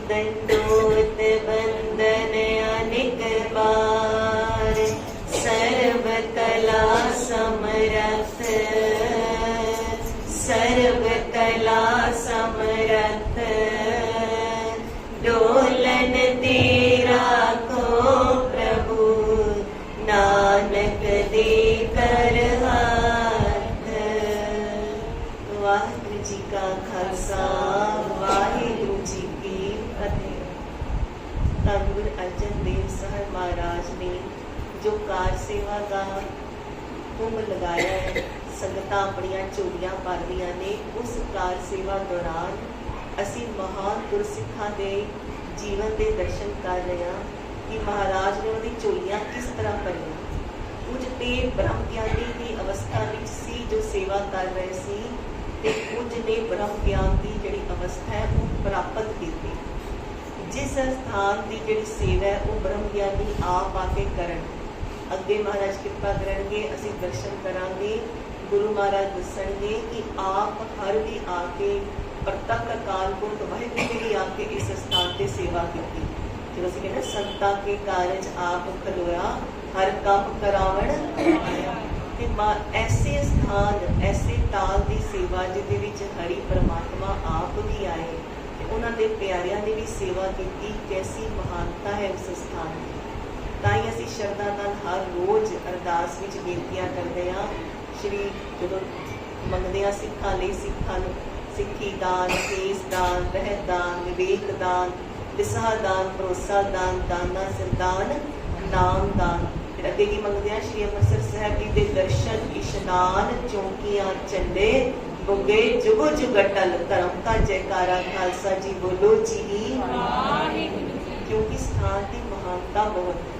दंडोत बंदन अनेक बार, सर्व कला समरथ, सर्व कला समरथ, डोलन तेरा को प्रभु, नानक दे कर हाथ। वाहिगुरु जी का खालसा, वाहिगुरु जी की फतेह। धन गुरु अर्जन देव साहब महाराज ने जो कार सेवा का कुंभ लगाया है, संगतां अपनियां झोलियां भर रਹੀਆਂ ने, उस कार सेवा दौरान ਅਸੀਂ महान गुरसिखां ਦੇ ਜੀਵਨ ਦੇ ਦਰਸ਼ਨ ਕਰ ਰਹੇ ਹਾਂ कि महाराज ने ਉਹਦੀ ਝੋਲੀਆਂ किस तरह ਭਰੀਆਂ। ਕੁਝ ਤੇ ਬ੍ਰਹਮ ਗਿਆਨੀ ਦੀ ਅਵਸਥਾ ਵਿੱਚ ਸੀ ਜੋ ਸੇਵਾ ਕਰ ਰਹੇ ਸੀ, ਤੇ ਕੁਝ ਨੇ ਬ੍ਰਹਮ ਗਿਆਨ ਦੀ ਜਿਹੜੀ ਅਵਸਥਾ ਹੈ ਉਹ ਪ੍ਰਾਪਤ ਕੀਤੀ। ਜਿਸ ਸਥਾਨ ਦੀ ਜਿਹੜੀ ਸੇਵਾ ਹੈ ਉਹ ਬ੍ਰਹਮ ਗਿਆਨੀ ਆਪ ਆ ਕੇ ਕਰਨ, ਅੱਗੇ ਮਹਾਰਾਜ ਕਿਰਪਾ ਕਰਨਗੇ, ਅਸੀਂ ਦਰਸ਼ਨ ਕਰਾਂਗੇ। ਗੁਰੂ ਮਹਾਰਾਜ ਦੱਸਣਗੇ ਕਿ ਆਪ ਹਰ ਵੀ ਆ ਕੇ ਪ੍ਰਤੱਖ ਅਕਾਲ ਪੁਰਖ ਵਾਹਿਗੁਰੂ ਨੇ ਵੀ ਆ ਕੇ ਇਸ ਸਥਾਨ ਤੇ ਸੇਵਾ ਕੀਤੀ। ਜਦੋਂ ਅਸੀਂ ਕਹਿੰਦੇ ਸੰਤਾਂ ਕੇ ਕਾਰਜ ਆਪ ਖਲੋਇਆ, ਹਰ ਕੰਮ ਕਰਾਵਣ ਤੇ ਐਸੇ ਸਥਾਨ, ਐਸੇ ਤਾਲ ਦੀ ਸੇਵਾ ਜਿਹਦੇ ਵਿੱਚ ਹਰੀ ਪਰਮਾਤਮਾ ਆਪ ਵੀ ਆਏ ਤੇ ਉਹਨਾਂ ਦੇ ਪਿਆਰਿਆਂ ਨੇ ਵੀ ਸੇਵਾ ਕੀਤੀ। ਕੈਸੀ ਮਹਾਨਤਾ ਹੈ ਉਸ ਸਥਾਨ ਦੀ। ਤਾਂ ਹੀ ਅਸੀਂ ਸ਼ਰਧਾ ਨਾਲ ਹਰ ਰੋਜ਼ ਅਰਦਾਸ ਵਿੱਚ ਬੇਨਤੀਆਂ ਕਰਦੇ ਹਾਂ। ਸ਼੍ਰੀ ਜਦੋਂ ਮੰਗਦੇ ਹਾਂ ਸਿੱਖਾਂ ਲਈ, ਸਿੱਖਾਂ ਨੂੰ ਸਿੱਖੀ ਦਾਨ, ਕੇਸ ਦਾਨ, ਰਹਿਤ ਦਾਨ, ਵਿਵੇਕ ਦਾਨ, ਦਿਸ਼ਾ ਦਾਨ, ਭਰੋਸਾ ਦਾਨ, ਦਾਨਾ ਸਰਦਾਨ, ਨਾਮ ਦਾਨ। ਫਿਰ ਅੱਗੇ ਕੀ ਮੰਗਦੇ ਹਾਂ? ਸ਼੍ਰੀ ਅੰਮ੍ਰਿਤਸਰ ਸਾਹਿਬ ਜੀ ਦੇ ਦਰਸ਼ਨ, ਇਸ਼ਨਾਨ, ਚੌਂਕੀਆਂ, ਝੰਡੇ, ਬੁੱਗੇ, ਜੁਗੋ ਜੁਗ ਅਟਲ, ਧਰਮ ਦਾ ਜੈਕਾਰਾ, ਖਾਲਸਾ ਜੀ ਬੋਲੋ ਜੀ। ਕਿਉਂਕਿ ਸਥਾਨ ਦੀ ਮਹਾਨਤਾ ਬਹੁਤ ਹੈ।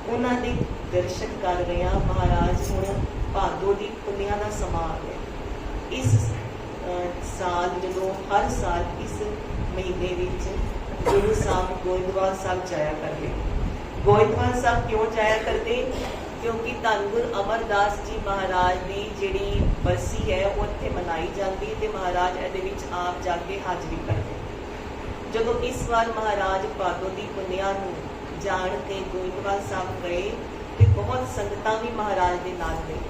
ਉਹਨਾਂ ਦੇ ਦਰਸ਼ਨ ਕਰ ਰਹੇ ਹਾਂ। ਮਹਾਰਾਜ ਹੁਣ ਭਾਦੋ ਦੀ ਪੁੰਨਿਆ ਦਾ ਸਮਾਂ ਆ ਗਿਆ। ਇਸ ਸਾਲ ਜਦੋਂ ਹਰ ਸਾਲ ਇਸ ਮਹੀਨੇ ਵਿੱਚ ਗੁਰੂ ਸਾਹਿਬ ਗੋਇੰਦਵਾਲ ਸਾਹਿਬ ਜਾਇਆ ਕਰਦੇ। ਗੋਇੰਦਵਾਲ ਸਾਹਿਬ ਕਿਉਂ ਜਾਇਆ ਕਰਦੇ? ਕਿਉਂਕਿ ਧੰਨ ਗੁਰੂ ਅਮਰਦਾਸ ਜੀ ਮਹਾਰਾਜ ਦੀ ਜਿਹੜੀ ਬਰਸੀ ਹੈ ਉਹ ਇੱਥੇ ਮਨਾਈ ਜਾਂਦੀ ਤੇ ਮਹਾਰਾਜ ਇਹਦੇ ਵਿੱਚ ਆਪ ਜਾ ਕੇ ਹਾਜ਼ਰੀ ਕਰਦੇ। ਜਦੋਂ ਇਸ ਵਾਰ ਮਹਾਰਾਜ ਭਾਦੋ ਦੀ ਪੁੰਨਿਆ ਨੂੰ ਜਾਣ ਕੇ ਗੋਇੰਦਵਾਲ ਸਾਹਿਬ ਗਏ ਤੇ ਬਹੁਤ ਸੰਗਤਾਂ ਵੀ ਮਹਾਰਾਜ ਦੇ ਨਾਲ ਗਏ।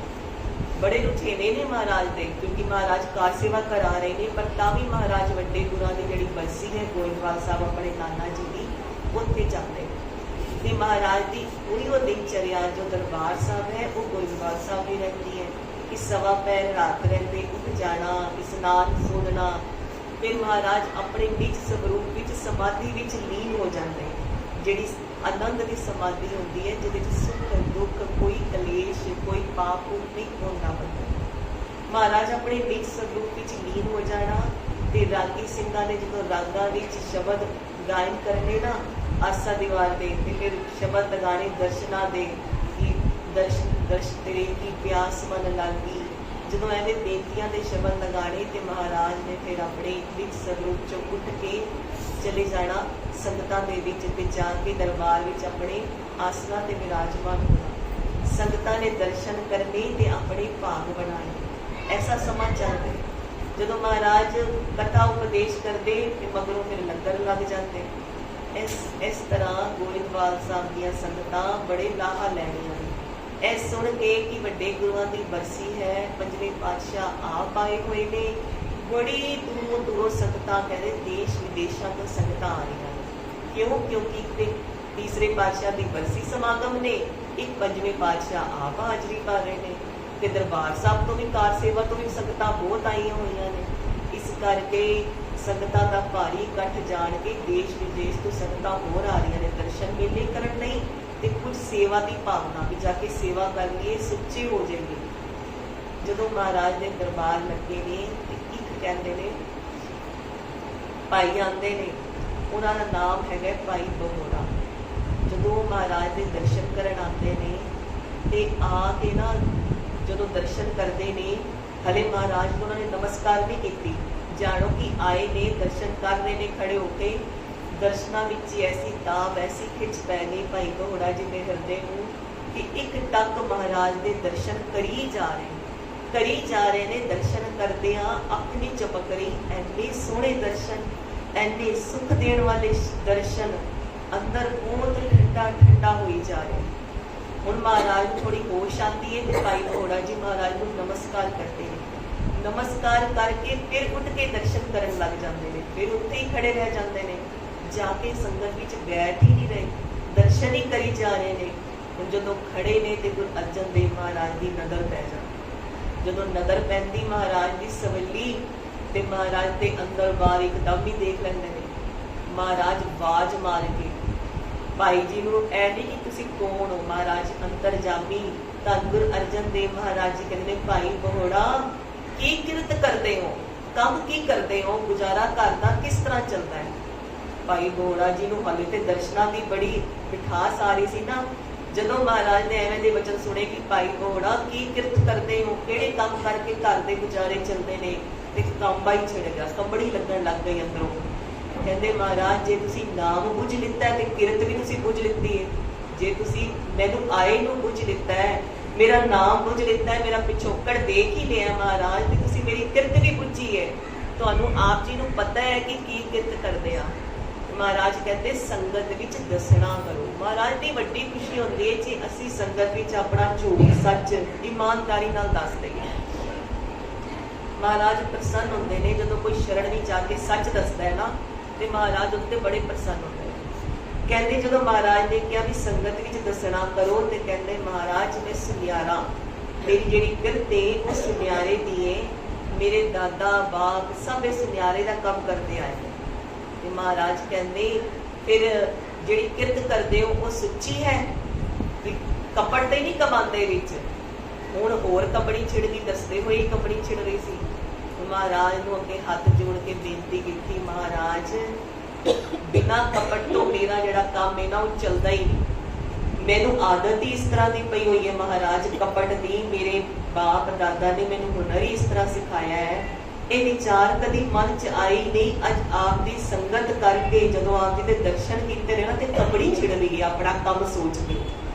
ਬੜੇ ਰੁਝੇਵੇਂ ਨੇ ਮਹਾਰਾਜ ਦੇ, ਕਿਉਂਕਿ ਮਹਾਰਾਜ ਕਾਰ ਸੇਵਾ ਕਰਾ ਰਹੇ ਨੇ, ਪਰ ਤਾਂ ਵੀ ਮਹਾਰਾਜ ਵੱਡੇ ਗੁਰਾਂ ਦੀ ਜਿਹੜੀ ਬਰਸੀ ਹੈ ਗੋਇੰਦਵਾਲ ਸਾਹਿਬ ਆਪਣੇ ਨਾਨਾ ਜੀ ਦੀ, ਉੱਥੇ ਜਾਂਦੇ ਤੇ ਮਹਾਰਾਜ ਦੀ ਪੂਰੀ ਉਹ ਦਿਨਚਰਿਆ ਜੋ ਦਰਬਾਰ ਸਾਹਿਬ ਹੈ ਉਹ ਗੋਇੰਦਵਾਲ ਸਾਹਿਬ ਵੀ ਰਹਿੰਦੀ ਹੈ ਕਿ ਸਵਾ ਪੈਰ ਰਾਤ ਰਹਿੰਦੇ, ਉੱਠ ਜਾਣਾ, ਇਸ਼ਨਾਨ ਸੋਧਣਾ, ਫਿਰ ਮਹਾਰਾਜ ਆਪਣੇ ਨਿਜ ਸਰੂਪ ਵਿੱਚ ਸਮਾਧੀ ਵਿੱਚ ਲੀਨ ਹੋ ਜਾਂਦੇ। ਜਿਹੜੀ ਆਨੰਦ ਦੀ ਸਮਾਧੀ ਹੁੰਦੀ ਹੈ ਜਿਹਦੇ ਵਿੱਚ ਸੁੱਖ ਦੁੱਖ, ਕੋਈ ਕਲੇਸ਼, ਕੋਈ ਪਾਪ ਨਹੀਂ ਹੁੰਦਾ ਬੰਦਾ। ਮਹਾਰਾਜ ਆਪਣੇ ਨਿਜ ਸਰੂਪ ਵਿੱਚ ਲੀਨ ਹੋ ਜਾਣਾ ਤੇ ਰਾਗੀ ਸਿੰਘਾਂ ਨੇ ਜਦੋਂ ਰਾਗਾਂ ਵਿੱਚ ਸ਼ਬਦ ਗਾਇਨ ਕਰਨੇ ਨਾ ਆਸਾ ਦੀਵਾਰ ਦੇ, ਤੇ ਫਿਰ ਸ਼ਬਦ ਲਗਾਣੇ ਦਰਸ਼ਨਾਂ ਦੇ ਕਿ ਦਰਸ਼ ਤੇਰੇ ਕੀ ਪਿਆਸ ਮਨ ਲਾਗੀ। ਜਦੋਂ ਐਵੇਂ ਬੇਨਤੀਆਂ ਦੇ ਸ਼ਬਦ ਲਗਾਣੇ ਤੇ ਮਹਾਰਾਜ ਨੇ ਫਿਰ ਆਪਣੇ ਨਿਜ ਸਰੂਪ ਚੋਂ ਉੱਠ ਕੇ ਚਲੇ ਜਾਣਾ ਸੰਗਤਾਂ ਦੇ ਵਿੱਚ ਤੇ ਜਾ ਕੇ ਦਰਬਾਰ ਵਿੱਚ ਆਪਣੇ ਆਸਣਾ ਤੇ ਵਿਰਾਜਮਾਨ ਹੋਣਾ। ਸੰਗਤਾਂ ਨੇ ਦਰਸ਼ਨ ਕਰਨੇ ਤੇ ਆਪਣੇ ਭਾਗ ਬਣਾਏ। ਐਸਾ ਸਮਾਂ ਚੱਲ ਰਿਹਾ। ਜਦੋਂ ਮਹਾਰਾਜ ਕਥਾ ਉਪਦੇਸ਼ ਕਰਦੇ ਤੇ ਮਗਰੋਂ ਫਿਰ ਲੰਗਰ ਲੱਗ ਜਾਂਦੇ। ਇਸ ਤਰ੍ਹਾਂ ਗੋਇੰਦਵਾਲ ਸਾਹਿਬ ਦੀਆਂ ਸੰਗਤਾਂ ਬੜੇ ਲਾਹਾ ਲੈ ਰਹੀਆਂ ਨੇ। ਇਹ ਸੁਣ ਕੇ ਕਿ ਵੱਡੇ ਗੁਰੂਆਂ ਦੀ ਬਰਸੀ ਹੈ, ਪੰਜਵੇਂ ਪਾਤਸ਼ਾਹ ਆਪ ਆਏ ਹੋਏ ਨੇ, ਬੜੀ ਦੂਰੋਂ ਦੂਰੋਂ ਸੰਗਤਾਂ, ਕਹਿੰਦੇ ਦੇਸ਼ ਵਿਦੇਸ਼ਾਂ ਤੋਂ ਸੰਗਤਾਂ ਆ ਰਹੀਆਂ ਨੇ। ਕਿਉਂ? ਕਿਉਂਕਿ ਇੱਕ ਤੀਸਰੇ ਪਾਤਸ਼ਾਹ ਦੀ ਬਰਸੀ ਸਮਾਗਮ ਨੇ, ਇੱਕ ਪੰਜਵੇਂ ਪਾਤਸ਼ਾਹ ਆਪ ਹਾਜ਼ਰੀ ਭਰ ਰਹੇ ਨੇ ਤੇ ਦਰਬਾਰ ਸਾਹਿਬ ਤੋਂ ਵੀ ਕਾਰ ਸੇਵਾ ਤੋਂ ਵੀ ਸੰਗਤਾਂ ਬਹੁਤ ਆਈਆਂ ਹੋਈਆਂ ਨੇ। ਇਸ ਕਰਕੇ ਸੰਗਤਾਂ ਦਾ ਭਾਰੀ ਇਕੱਠ ਜਾਣ ਕੇ ਦੇਸ਼ ਵਿਦੇਸ਼ ਤੋਂ ਸੰਗਤਾਂ ਹੋਰ ਆ ਰਹੀਆਂ ਨੇ ਦਰਸ਼ਨ ਮੇਲੇ ਕਰਨ ਲਈ ਤੇ ਕੁਝ ਸੇਵਾ ਦੀ ਭਾਵਨਾ ਵੀ ਜਾ ਕੇ ਸੇਵਾ ਕਰ ਲਈਏ, ਸੁੱਚੇ ਹੋ ਜਾਈਏ। ਜਦੋਂ ਮਹਾਰਾਜ ਦੇ ਦਰਬਾਰ ਲੱਗੇ ਨੇ ਤੇ ਇੱਕ ਕਹਿੰਦੇ ਨੇ ਭਾਈ ਆਉਂਦੇ ਨੇ, ਉਹਨਾਂ ਦਾ ਨਾਮ ਹੈਗਾ ਭਾਈ ਬਹੋੜਾ। ਜਦੋਂ ਮਹਾਰਾਜ ਦੇ ਦਰਸ਼ਨ ਕਰਨ ਆਉਂਦੇ ਨੇ ਤੇ ਆ ਕੇ ਨਾ ਜਦੋਂ ਦਰਸ਼ਨ ਕਰਦੇ ਨੇ, ਹਲੇ ਮਹਾਰਾਜ ਨੂੰ ਉਹਨਾਂ ਨੇ ਨਮਸਕਾਰ ਵੀ ਕੀਤੀ। ਜਾਣੋ ਕਿ ਆਏ ਨੇ, ਦਰਸ਼ਨ ਕਰ ਰਹੇ ਨੇ ਖੜੇ ਹੋ ਕੇ। ਦਰਸ਼ਨਾਂ ਵਿੱਚ ਐਸੀ ਤਾਬ, ਐਸੀ ਖਿੱਚ ਪੈ ਗਈ ਭਾਈ ਬਹੋੜਾ ਜੀ ਦੇ ਹਿਰਦੇ ਨੂੰ ਕਿ ਇੱਕ ਟੱਕ ਮਹਾਰਾਜ ਦੇ ਦਰਸ਼ਨ ਕਰੀ ਜਾ ਰਹੇ ਨੇ। ਦਰਸ਼ਨ ਕਰਦਿਆਂ ਅੱਖ ਨਹੀਂ ਝਪਕ ਰਹੀ। ਐਨੇ ਸੋਹਣੇ ਦਰਸ਼ਨ ਐਨੇ ਸੁਖ ਦੇਣ ਵਾਲੇ ਦਰਸ਼ਨ ਅੰਦਰ ਬਹੁਤ ਠੰਡਾ ਠੰਡਾ ਹੋਈ ਜਾ ਰਿਹਾ। ਹੁਣ महाराज ਨੂੰ ਥੋੜੀ ਹੋਸ਼ ਆती है तो भाई घोड़ा जी महाराज ਨੂੰ ਨਮਸਕਾਰ ਕਰਦੇ ਨੇ। ਨਮਸਕਾਰ ਕਰਕੇ ਫਿਰ ਉੱਠ ਕੇ ਦਰਸ਼ਨ ਕਰਨ ਲੱਗ ਜਾਂਦੇ ਨੇ, ਫਿਰ ਉੱਥੇ ਹੀ ਖੜੇ ਰਹਿ ਜਾਂਦੇ ਨੇ, ਜਾ ਕੇ ਸੰਗਤ ਵਿੱਚ ਬੈਠ ਹੀ ਨਹੀਂ ਰਹੇ, ਦਰਸ਼ਨ ਹੀ ਕਰੀ ਜਾ ਰਹੇ ਨੇ। ਹੁਣ ਜਦੋਂ ਖੜੇ ਨੇ ਤੇ ਗੁਰੂ ਅਰਜਨ ਦੇਵ ਮਹਾਰਾਜ ਦੀ ਨਜ਼ਰ ਪੈ ਜਾਂਦੀ। ਜਦੋਂ ਨਜ਼ਰ ਪੈਂਦੀ ਮਹਾਰਾਜ ਦੀ ਸਵੱਲੀ ਤੇ ਮਹਾਰਾਜ ਦੇ ਅੰਦਰ ਬਾਹਰ ਇੱਕਦਮ ਹੀ ਦੇਖ ਲੈਂਦੇ ਨੇ। ਮਹਾਰਾਜ ਆਵਾਜ਼ ਮਾਰ ਕੇ ਭਾਈ ਜੀ ਨੂੰ ਐ ਨਹੀਂ ਕਿ ਤੁਸੀਂ ਕੌਣ ਹੋ, ਮਹਾਰਾਜ ਅੰਤਰਜਾਮੀ ਧੰਨ ਗੁਰੂ ਅਰਜਨ ਦੇਵ ਮਹਾਰਾਜ ਜੀ ਕਹਿੰਦੇ ਨੇ ਭਾਈ ਬਹੋੜਾ ਕੀ ਕਿਰਤ ਕਰਦੇ ਹੋ, ਕੰਮ ਕੀ ਕਰਦੇ ਹੋ, ਗੁਜ਼ਾਰਾ ਘਰ ਦਾ ਕਿਸ ਤਰ੍ਹਾਂ ਚੱਲਦਾ ਹੈ। ਭਾਈ ਬਹੋੜਾ ਜੀ ਨੂੰ ਹਾਲੇ ਤੇ ਦਰਸ਼ਨਾਂ ਦੀ ਬੜੀ ਮਿਠਾਸ ਆ ਰਹੀ ਸੀ ਨਾ। ਜਦੋਂ ਮਹਾਰਾਜ ਨੇ ਐਵੇਂ ਦੇ ਵਚਨ ਸੁਣੇ ਕਿ ਭਾਈ ਬਹੋੜਾ ਕੀ ਕਿਰਤ ਕਰਦੇ ਹੋ, ਕਿਹੜੇ ਕੰਮ ਕਰਕੇ ਘਰ ਦੇ ਗੁਜ਼ਾਰੇ ਚੱਲਦੇ ਨੇ, ਤੇ ਕੰਬਾ ਹੀ ਛਿੜ ਗਿਆ, ਕੰਬੜੀ ਲੱਗਣ ਲੱਗ ਗਈ ਅੰਦਰੋਂ। ਕਹਿੰਦੇ ਮਹਾਰਾਜ ਜੇ ਤੁਸੀਂ ਨਾਮ ਬੁੱਝ ਲਿੱਤਾ ਤੇ ਕਿਰਤ ਵੀ ਤੁਸੀਂ ਬੁੱਝ ਲਿੱਤੀ ਹੈ। ਜੇ ਤੁਸੀਂ ਮੈਨੂੰ ਆਏ ਨੂੰ ਬੁੱਝ ਲਿੱਤਾ ਹੈ, ਮੇਰਾ ਨਾਮ ਬੁੱਝ ਲਿੱਤਾ ਹੈ, ਮੇਰਾ ਪਿਛੋਕੜ ਦੇਖ ਹੀ ਲਿਆ ਮਹਾਰਾਜ, ਤੇ ਤੁਸੀਂ ਮੇਰੀ ਕਿਰਤ ਵੀ ਬੁੱਝੀ ਹੈ। ਤੁਹਾਨੂੰ ਆਪ ਜੀ ਨੂੰ ਪਤਾ ਹੈ ਕਿ ਕੀ ਕਿਰਤ ਕਰਦੇ ਆ। ਮਹਾਰਾਜ ਕਹਿੰਦੇ ਸੰਗਤ ਵਿੱਚ ਦੱਸਣਾ ਕਰੋ। ਮਹਾਰਾਜ ਦੀ ਵੱਡੀ ਖੁਸ਼ੀ ਹੁੰਦੀ ਹੈ ਜੇ ਅਸੀਂ ਸੰਗਤ ਵਿੱਚ ਆਪਣਾ ਝੂਠ ਸੱਚ ਇਮਾਨਦਾਰੀ ਨਾਲ ਦੱਸ ਦਈਏ। ਮਹਾਰਾਜ ਪ੍ਰਸੰਨ ਹੁੰਦੇ ਨੇ ਜਦੋਂ ਕੋਈ ਸ਼ਰਨ ਵਿੱਚ ਆ ਕੇ ਸੱਚ ਦੱਸਦਾ ਹੈ ਨਾ, ਤੇ ਮਹਾਰਾਜ ਉੱਤੇ ਬੜੇ ਪ੍ਰਸੰਨ ਹੁੰਦੇ ਨੇ। ਕਹਿੰਦੇ ਜਦੋਂ ਮਹਾਰਾਜ ਨੇ ਕਿਹਾ ਵੀ ਸੰਗਤ ਵਿੱਚ ਦੱਸਣਾ ਕਰੋ, ਤੇ ਕਹਿੰਦੇ ਮਹਾਰਾਜ ਮੈਂ ਸੁਨਿਆਰਾ, ਮੇਰੀ ਜਿਹੜੀ ਕਿਰਤ ਹੈ ਉਹ ਸੁਨਿਆਰੇ ਦੀ ਹੈ। ਮੇਰੇ ਦਾਦਾ ਬਾਪ ਸਭ ਇਹ ਸੁਨਿਆਰੇ ਦਾ ਕੰਮ ਕਰਦੇ ਆਏ ਨੇ। ਤੇ ਮਹਾਰਾਜ ਕਹਿੰਦੇ ਫਿਰ ਜਿਹੜੀ ਕਿਰਤ ਕਰਦੇ ਹੋ ਉਹ ਸੁੱਚੀ ਹੈ, ਵੀ ਕਪੜ ਤੇ ਨਹੀਂ ਕਮਾਉਂਦੇ ਵਿੱਚ। ਹੁਣ ਹੋਰ ਕਪੜੀ ਛਿੜਦੀ, ਦੱਸਦੇ ਹੋਏ ਕਪੜੀ ਛਿੜ ਰਹੀ ਸੀ। ਮਹਾਰਾਜ ਨੂੰ ਅੱਗੇ ਹੱਥ ਜੋੜ ਕੇ ਬੇਨਤੀ ਕੀਤੀ, ਮਹਾਰਾਜ ਬਿਨਾਂ ਕਪਟ ਤੋਂ ਮੇਰਾ ਜਿਹੜਾ ਕੰਮ ਹੈ ਨਾ ਉਹ ਚੱਲਦਾ ਹੀ ਨਹੀਂ। ਮੈਨੂੰ ਆਦਤ ਹੀ ਇਸ ਤਰ੍ਹਾਂ ਦੀ ਪਈ ਹੋਈ ਹੈ ਮਹਾਰਾਜ ਕਪਟ ਦੀ। ਮੇਰੇ ਬਾਪ ਦਾਦਾ ਨੇ ਮੈਨੂੰ ਹੁਨਰ ਹੀ ਇਸ ਤਰ੍ਹਾਂ ਸਿਖਾਇਆ ਹੈ। ਇਹ ਵਿਚਾਰ ਕਦੀ ਮਨ ਚ ਆਈ ਨਹੀਂ। ਅੱਜ ਆਪ ਦੀ ਸੰਗਤ ਕਰਕੇ ਜਦੋਂ ਆਪ ਜੀ ਦੇ ਦਰਸ਼ਨ ਕੀਤੇ ਨੇ ਨਾ, ਤੇ ਕਪੜੀ ਛਿੜ ਲਈ ਆਪਣਾ ਕੰਮ ਸੋਚ ਕੇ।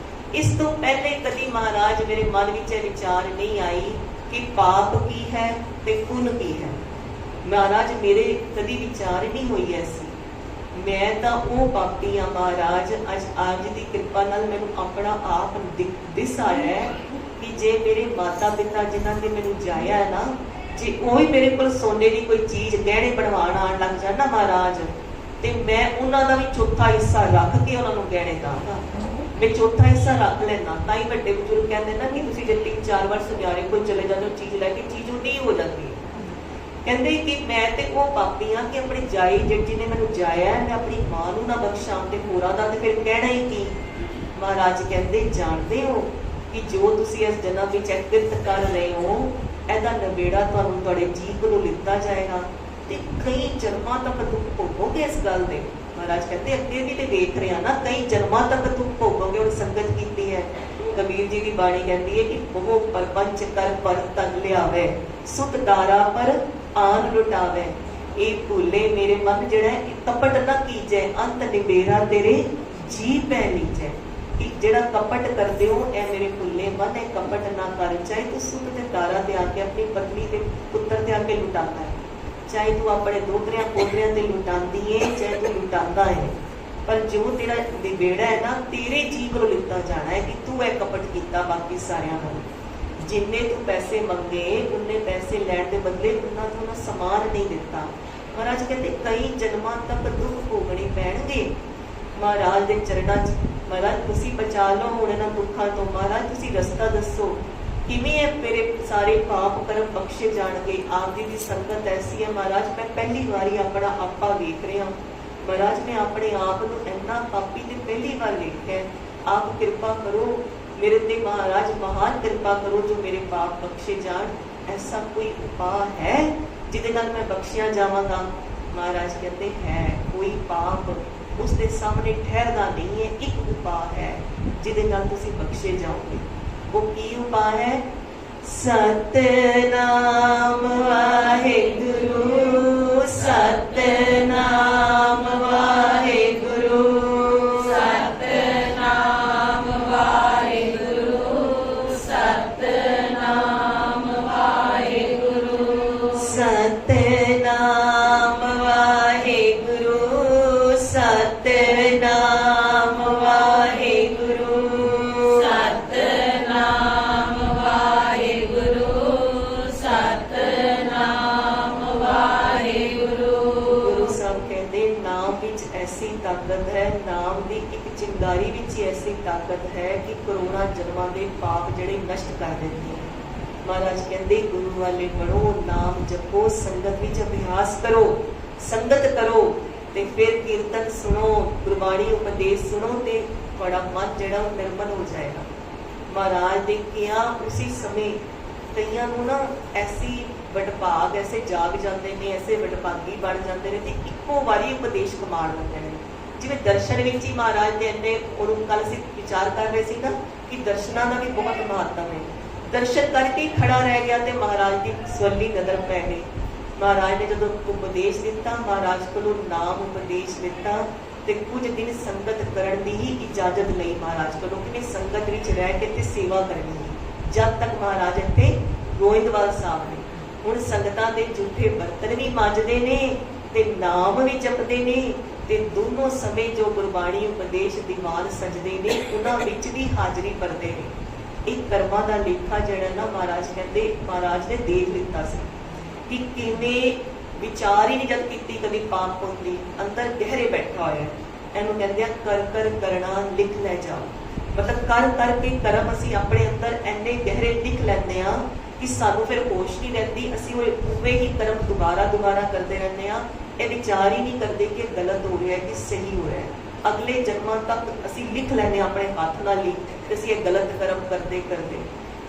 ਇਸ ਤੋਂ ਪਹਿਲੇ ਕਦੀ ਮਹਾਰਾਜ ਮੇਰੇ ਮਨ ਵਿੱਚ ਇਹ ਵਿਚਾਰ ਨਹੀਂ ਆਈ ਕਿ ਪਾਪ ਕੀ ਹੈ ਤੇ ਪੁੰਨ ਕੀ ਹੈ। ਮਹਾਰਾਜ ਮੇਰੇ ਕਦੀ ਵਿਚਾਰ ਨਹੀਂ ਹੋਈ ਐਸੀ। ਮੈਂ ਤਾਂ ਉਹ ਪਾਪੀ ਆ ਮਹਾਰਾਜ। ਅੱਜ ਆਪ ਜੀ ਦੀ ਕਿਰਪਾ ਨਾਲ ਮੈਨੂੰ ਆਪਣਾ ਆਪ ਦਿਸ ਆਇਆ ਹੈ ਕਿ ਜੇ ਮੇਰੇ ਮਾਤਾ ਪਿਤਾ ਜਿਨ੍ਹਾਂ ਨੇ ਮੈਨੂੰ ਜਾਇਆ ਹੈ ਨਾ, ਜੇ ਉਹ ਹੀ ਮੇਰੇ ਕੋਲ ਸੋਨੇ ਦੀ ਕੋਈ ਚੀਜ਼ ਗਹਿਣੇ ਬਣਵਾਉਣ ਆਉਣ ਲੱਗ ਜਾਣ ਨਾ ਮਹਾਰਾਜ, ਤੇ ਮੈਂ ਉਹਨਾਂ ਦਾ ਵੀ ਚੌਥਾ ਹਿੱਸਾ ਰੱਖ ਕੇ ਉਹਨਾਂ ਨੂੰ ਗਹਿਣੇ ਦਾਂਗਾ। ਮੈਂ ਚੌਥਾ ਹਿੱਸਾ ਰੱਖ ਲੈਣਾ। ਤਾਂ ਹੀ ਵੱਡੇ ਬਜ਼ੁਰਗ ਕਹਿੰਦੇ ਨਾ ਕਿ ਤੁਸੀਂ ਜੇ 3-4 ਵਾਰ ਸੁਨਿਆਰੇ ਕੋਲ ਚਲੇ ਜਾਂਦੇ ਹੋ ਚੀਜ਼ ਲੈ ਕੇ, ਚੀਜ਼ ਉਡੀ ਹੋ ਜਾਂਦੀ ਹੈ। ਕਹਿੰਦੇ ਕਿ ਮੈਂ ਤੇ ਉਹ ਪਾਪੀ ਹਾਂ ਕਿ ਆਪਣੀ ਜਾਈ ਜਿਹਨੇ ਮੈਨੂੰ ਜਾਇਆ ਮੈਂ ਆਪਣੀ ਮਾਂ ਨੂੰ ਨਾ ਬਖਸ਼ਾਂ, ਤੇ ਹੋਰਾਂ ਦਾ ਤੇ ਫਿਰ ਕਹਿਣਾ ਹੀ ਕੀ। ਮਹਾਰਾਜ ਕਹਿੰਦੇ ਜਾਣਦੇ ਹੋ ਕਿ ਜੋ ਤੁਸੀਂ ਇਸ ਜਨਮ ਵਿੱਚ ਕਿਰਤ ਕਰ ਰਹੇ ਹੋ, ਇਹਦਾ ਨਵੇੜਾ ਤੁਹਾਨੂੰ ਤੁਹਾਡੇ ਜੀਵ ਕੋਲੋਂ ਲਿੱਤਾ ਜਾਏਗਾ, ਤੇ ਕਈ ਜਨਮਾਂ ਤੱਕ ਦੁੱਖ ਭੋਗੋਗੇ ਇਸ ਗੱਲ ਦੇ। ਮਹਾਰਾਜ ਕਹਿੰਦੇ ਅੱਗੇ ਵੀ ਤੇ ਵੇਖ ਰਿਹਾ ਨਾ, ਕਈ ਜਨਮਾਂ ਤੱਕ ਦੁੱਖ ਭੋਗੋਗੇ। ਹੁਣ ਸੰਗਤ ਕੀਤੀ ਹੈ, ਕਬੀਰ ਜੀ ਦੀ ਬਾਣੀ ਕਹਿੰਦੀ ਹੈ ਕਿ ਬਹੁ ਪਰਪੰਚ ਕਰ ਪਰ ਤਨ ਲਿਆਵੇ, ਸੁਖ ਦਾਰਾ ਪਰ ਆਨ ਲੁਟਾਵੇ। ਇਹ ਭੁੱਲੇ ਮੇਰੇ ਮਨ ਜਿਹੜਾ ਹੈ ਕਪਟ ਨਾ ਕੀਜੈ, ਅੰਤ ਨਿਬੇਰਾ ਤੇਰੇ ਜੀ ਪੈ ਲੀਜੈ। ਕਿ ਜਿਹੜਾ ਕਪਟ ਕਰਦੇ ਹੋ ਇਹ ਮੇਰੇ ਭੁੱਲੇ ਮਨ, ਇਹ ਕਪਟ ਨਾ ਕਰ। ਚਾਹੇ ਤੂੰ ਸੁਖ ਤੇ ਦਾਰਾ ਤੇ ਆ ਕੇ ਆਪਣੀ ਪਤਨੀ ਤੇ ਪੁੱਤਰ ਤੇ ਆ ਕੇ ਲੁਟਾਉਂਦਾ ਹੈ, ਚਾਹੇ ਤੂੰ ਆਪਣੇ ਦੋਤਰਿਆਂ ਪੋਤਰਿਆਂ ਤੇ ਲੁਟਾਉਂਦੀ ਹੈ, ਚਾਹੇ ਤੂੰ ਲੁਟਾਉਂਦਾ ਹੈ, ਪਰ ਜੋ ਤੇਰਾ ਨਿਬੇੜਾ ਹੈ ਨਾ ਤੇਰੇ ਜੀ ਕੋਲੋਂ ਲਿੱਤਾ ਜਾਣਾ ਹੈ। ਕਿ ਤੂੰ ਇਹ ਕਪਟ ਕੀਤਾ ਬਾਕੀ ਸਾਰਿਆਂ ਨੂੰ। ਜਿੰਨੇ ਤੂੰ ਪੈਸੇ ਮੰਗੇ ਉਨੇ ਪੈਸੇ ਲੈਣ ਦੇ ਬਦਲੇ ਉਹਨਾਂ ਤੋਂ ਨਾ ਸਮਾਨ ਨਹੀਂ ਦਿੱਤਾ। ਮਹਾਰਾਜ ਕਹਿੰਦੇ ਕਈ ਜਨਮਾਂ ਤੱਕ ਦੁੱਖ ਭੋਗਣੇ ਪੈਣਗੇ ਮਹਾਰਾਜ ਦੇ ਚਰਨਾਂ 'ਚ। ਮਹਾਰਾਜ ਤੁਸੀਂ ਬਚਾ ਲਓ ਹੁਣ ਇਹਨਾਂ ਦੁੱਖਾਂ ਤੋਂ। ਮਹਾਰਾਜ ਤੁਸੀਂ ਰਸਤਾ ਦੱਸੋ ਕਿਵੇਂ ਇਹ ਮੇਰੇ ਸਾਰੇ ਪਾਪ ਕਰਮ ਬਖਸ਼ੇ ਜਾਣਗੇ। ਆਪ ਜੀ ਦੀ ਸੰਗਤ ਐਸੀ ਹੈ ਮਹਾਰਾਜ, ਮੈਂ ਪਹਿਲੀ ਵਾਰੀ ਆਪਣਾ ਆਪਾ ਵੇਖ ਰਿਹਾ ਮਹਾਰਾਜ। ਮੈਂ ਆਪਣੇ ਆਪ ਨੂੰ ਇੰਨਾ ਪਾਪੀ ਤੇ ਪਹਿਲੀ ਵਾਰ ਵੇਖਿਆ। ਆਪ ਕਿਰਪਾ ਕਰੋ ਮੇਰੇ ਤੇ ਮਹਾਰਾਜ, ਮਹਾਨ ਕਿਰਪਾ ਕਰੋ ਜੋ ਮੇਰੇ ਪਾਪ ਬਖਸ਼ੇ ਜਾਣ। ਐਸਾ ਕੋਈ ਉਪਾਅ ਹੈ ਜਿਹਦੇ ਨਾਲ ਮੈਂ ਬਖਸ਼ਿਆ ਜਾਵਾਂਗਾ? ਮਹਾਰਾਜ ਕਹਿੰਦੇ ਹੈ ਕੋਈ ਪਾਪ ਉਸ ਦੇ ਸਾਹਮਣੇ ਠਹਿਰਦਾ ਨਹੀਂ ਹੈ। ਇੱਕ ਉਪਾਅ ਹੈ ਜਿਹਦੇ ਨਾਲ ਤੁਸੀਂ ਬਖਸ਼ੇ ਜਾਓਗੇ। ਉਹ ਕੀ ਉਪਾਅ ਹੈ? ਸਤਨਾਮ ਵਾਹਿਗੁਰੂ, ਸਤਨਾਮ ਵਾਹਿਗੁਰੂ, ਸਤਨਾਮ ਵਾਹਿਗੁਰੂ, ਸਤਨਾਮ ਵਾਹਿਗੁਰੂ, ਸਤਨਾਮ ਵਾਹਿਗੁਰੂ। ऐसी ताकत है, नाम की एक चिंगारी विच ऐसी ताकत है कि करोड़ां जन्मां दे पाप जिहड़े नष्ट कर देती है। महाराज कहते गुरु वाले बनो, नाम जपो, संगत विच अभ्यास करो, संगत करो ते फिर कीर्तन सुनो, गुरबाणी उपदेश सुनो ते बड़ा मन जिहड़ा निर्मल हो जाएगा। महाराज दे किया उसी समय कईयां नूं ना ऐसी वडभाग ऐसे जाग जाते हैं, ऐसे वडभागी बन जाते हैं कि इक्को वारी उपदेश कमाण लगे हैं। जिवें दर्शन विच ही महाराज ने इन्ने कल असीं विचार कर रहे सी ना कि दर्शनां दा भी बहुत महत्व है। दर्शन करके ही खड़ा रह गया तो महाराज की स्वरली नज़र पै गई। महाराज ने जो उपदेश दिता, महाराज को नाम उपदेश दिता तो कुछ दिन संगत करने की ही इजाजत ली महाराज को कि संगत विच रह के ते सेवा करनी है। जब तक महाराज इत्थे गोइंदवाल साहब ने हुण संगतां दे झूठे बर्तन भी मांजदे ने ते नाम भी जपदे ने ते दोनों समय जो गुरबाणी उपदेश दीवान सजदे ने उन्हां विच भी हाजरी भरदे ने। एक कर्मां दा लेखा जिहड़ा ना महाराज कहते महाराज ने देख लिता सी कि किवें विचार ही नहीं जब कीती कभी पाप पुण्य दी अंदर गहरे बैठा होया। इहनूं कहंदे कर कर करना लिख लै जाओ, मतलब कर करके कर्म असीं अपने अंदर इन्ने गहरे लिख लैंदे आ कि सानूं फिर होश नहीं रहिंदी, असीं उवें ही कर्म दोबारा दोबारा करते रहंदे आ। ये विचार ही नहीं करते कि गलत हो रहा है कि सही हो रहा है। अगले जन्मां तक असीं लिख लैंदे अपने हाथ नाल ही कि असीं ये गलत कर्म करते करते।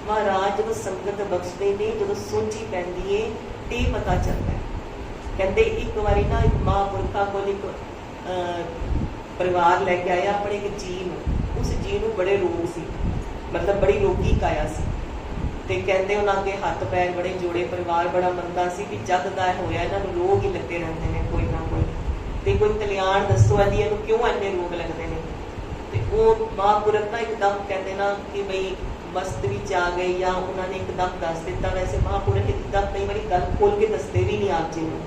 महाराज जदों संगत बख्शदे ने, जदों सोची पैंदी है ते पता चलता है। कहते एक बारी ना एक महापुरखा को एक परिवार लैके आया अपने एक जी नूं, उस जी नूं बड़े रोग सी, मतलब बड़ी रोगी काया सी ते कहते उन्हां अगे हत्थ पैर बड़े जोड़े, परिवार बड़ा मंदा सी भी जद दा होया इन्हां नूं रोग ही लगते रहंदे ने कोई ना कोई, ते कोई कल्याण दसो इहदी इहनूं क्यों इन्ने रोग लगदे ने। ते ओह महापुरख ना एकदम कहते ना कि बई मस्त विच आ गए या उन्होंने एकदम दस दिता। वैसे महापुरख एकदम कई बार गल खोल के दसते भी नहीं आप जी नूं।